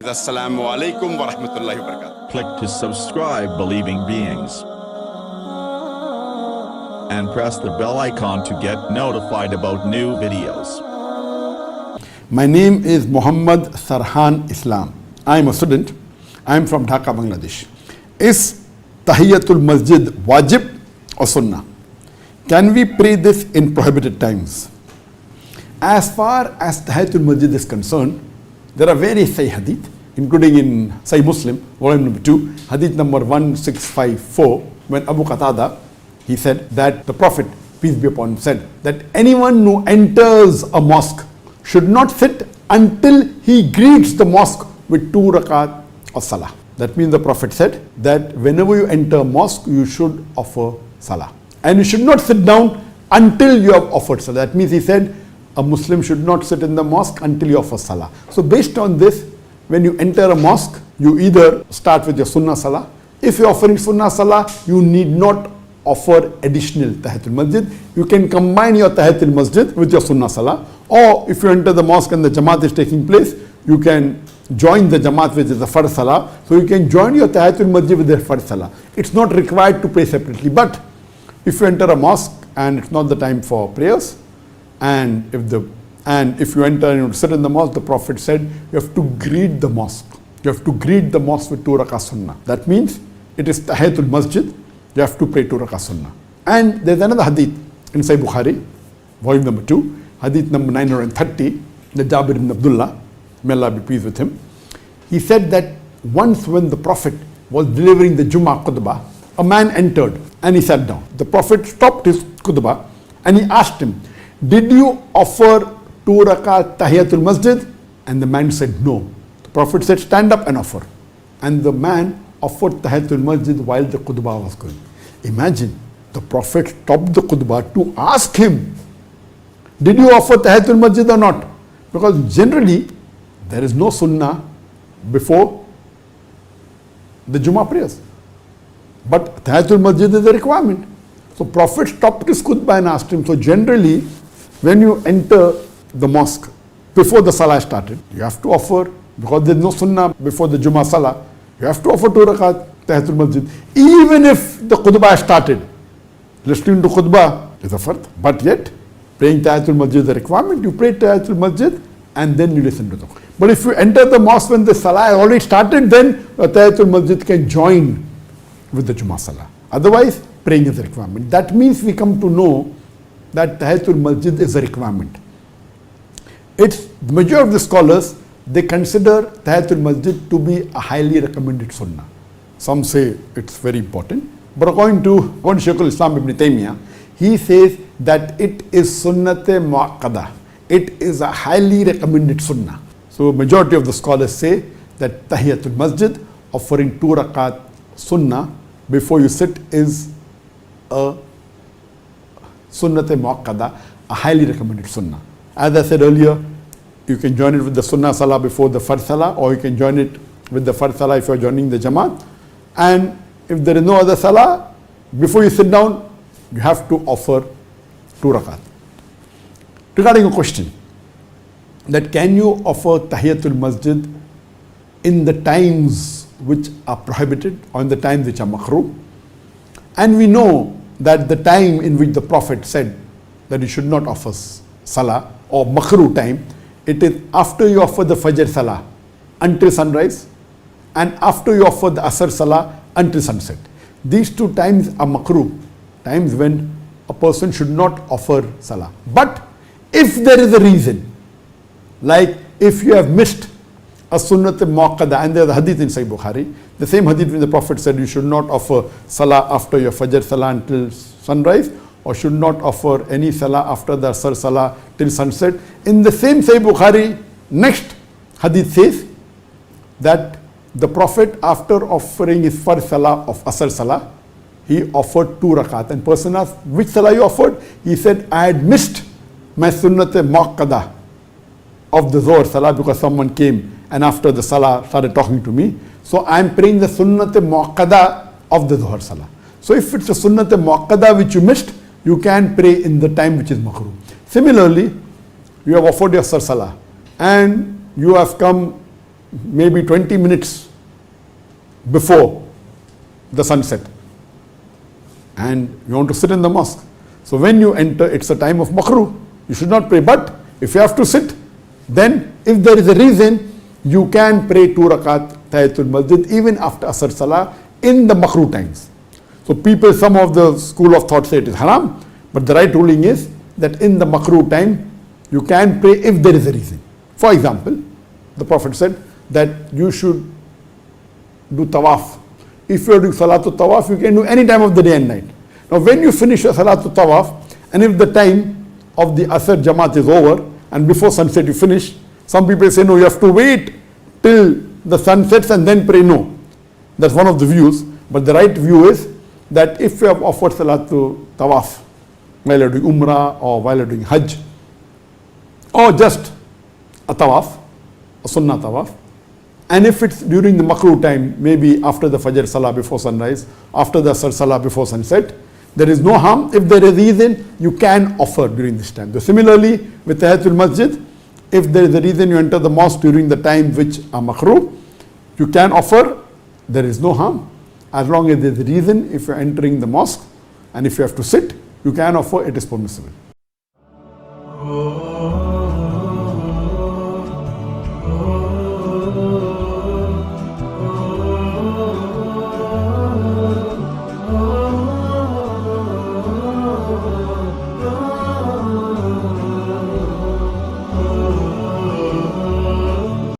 Assalamu alaikum wa rahmatullahi wa barakatuh. Click to subscribe, believing beings, and press the bell icon to get notified about new videos. My name is Muhammad Sarhan Islam. I am a student. I am from Dhaka, Bangladesh. Is Tahiyatul Masjid Wajib or Sunnah? Can we pray this in prohibited times? As far as Tahiyatul Masjid is concerned, there are various Sahih hadith, including in Sahih Muslim, volume number 2, hadith number 1654, when Abu Qatadah, he said that the Prophet, peace be upon him, said that anyone who enters a mosque should not sit until he greets the mosque with 2 rakat of Salah. That means the Prophet said that whenever you enter a mosque, you should offer Salah. And you should not sit down until you have offered Salah. That means he said a Muslim should not sit in the mosque until you offer Salah. So based on this, when you enter a mosque, you either start with your Sunnah Salah. If you're offering Sunnah Salah, you need not offer additional Tahiyatul Masjid. You can combine your Tahiyatul Masjid with your Sunnah Salah. Or if you enter the mosque and the Jamaat is taking place, you can join the Jamaat which is the Fard Salah. So you can join your Tahiyatul Masjid with the Fard Salah. It's not required to pray separately. But if you enter a mosque and it's not the time for prayers, and if you enter and you sit in the mosque, the Prophet said you have to greet the mosque. You have to greet the mosque with 2 rakah Sunnah. That means it is Tahiyatul Masjid. You have to pray 2 rakah Sunnah. And there's another hadith in Sahih Bukhari, volume number 2, hadith number 930, the Jabir ibn Abdullah, may Allah be pleased with him. He said that once when the Prophet was delivering the Jumuah khutbah, a man entered and he sat down. The Prophet stopped his khutbah and he asked him, "Did you offer 2 rakat Tahiyatul Masjid?" And the man said, "No." The Prophet said, "Stand up and offer." And the man offered Tahiyatul Masjid while the khutbah was going. Imagine, the Prophet stopped the khutbah to ask him, "Did you offer Tahiyatul Masjid or not?" Because generally, there is no Sunnah before the Jummah prayers. But Tahiyatul Masjid is a requirement. So Prophet stopped his khutbah and asked him. So generally, when you enter the mosque before the Salah started, you have to offer, because there is no Sunnah before the Jummah Salah, you have to offer 2 rakat Tahiyatul Masjid. Even if the khutbah started, listening to khutbah is a fard. But yet, praying Tahiyatul Masjid is a requirement. You pray Tahiyatul Masjid and then you listen to the khutbah. But if you enter the mosque when the Salah has already started, then Tahiyatul Masjid can join with the Jummah Salah. Otherwise, praying is a requirement. That means we come to know that Tahiyatul Masjid is a requirement. It's the majority of the scholars, they consider Tahiyatul Masjid to be a highly recommended Sunnah. Some say it's very important. But according to Shaykh al-Islam ibn Taymiyyah, he says that it is Sunnate Mu'aqqadah. It is a highly recommended Sunnah. So majority of the scholars say that Tahiyatul Masjid, offering 2 rakat Sunnah before you sit, is a Sunnate Mu'aqqadah, a highly recommended Sunnah. As I said earlier, you can join it with the Sunnah Salah before the Fard Salah, or you can join it with the Fard Salah if you are joining the Jamaat. And if there is no other Salah, before you sit down, you have to offer 2 rakat. Regarding a question, that can you offer Tahiyatul Masjid in the times which are prohibited or in the times which are makruh? And we know that the time in which the Prophet said that you should not offer Salah or makruh time, it is after you offer the Fajr Salah until sunrise and after you offer the Asr Salah until sunset. These 2 times are makruh, times when a person should not offer Salah. But if there is a reason, like if you have missed a Sunnat Mu'aqqadah, and there is a hadith in Sahih Bukhari, the same hadith when the Prophet said you should not offer Salah after your Fajr Salah until sunrise, or should not offer any Salah after the Asr Salah till sunset. In the same Sahih Bukhari, next hadith says that the Prophet, after offering his first Salah of Asr Salah, he offered 2 rakat. And person asked, "Which Salah you offered?" He said, "I had missed my Sunnat Mu'aqqadah of the Zohar Salah because someone came and after the Salah started talking to me. So I am praying the Sunnat Mu'aqqadah of the Zohar Salah." So if it's a Sunnat Mu'aqqadah which you missed, you can pray in the time which is makruh. Similarly, you have offered your Salah and you have come maybe 20 minutes before the sunset, and you want to sit in the mosque. So when you enter, it's a time of makruh. You should not pray. But if you have to sit, then if there is a reason, you can pray 2 rakat Tahiyatul Masjid even after Asr Salah in the makruh times. So people, some of the school of thought say it is haram, but the right ruling is that in the makruh time, you can pray if there is a reason. For example, the Prophet said that you should do tawaf. If you are doing Salatul Tawaf, you can do any time of the day and night. Now when you finish your Salatul Tawaf, and if the time of the Asr Jamaat is over, and before sunset you finish, some people say no, you have to wait till the sun sets and then pray. No, that's one of the views. But the right view is that if you have offered Salatul Tawaf while you're doing Umrah or while you're doing Hajj, or just a Tawaf, a Sunnah Tawaf, and if it's during the makruh time, maybe after the Fajr Salah before sunrise, after the Asr Salah before sunset, there is no harm. If there is reason, you can offer during this time. So similarly, with Tahiyatul Masjid, if there is a reason you enter the mosque during the time which are makruh, you can offer, there is no harm. As long as there is a reason, if you are entering the mosque and if you have to sit, you can offer, it is permissible.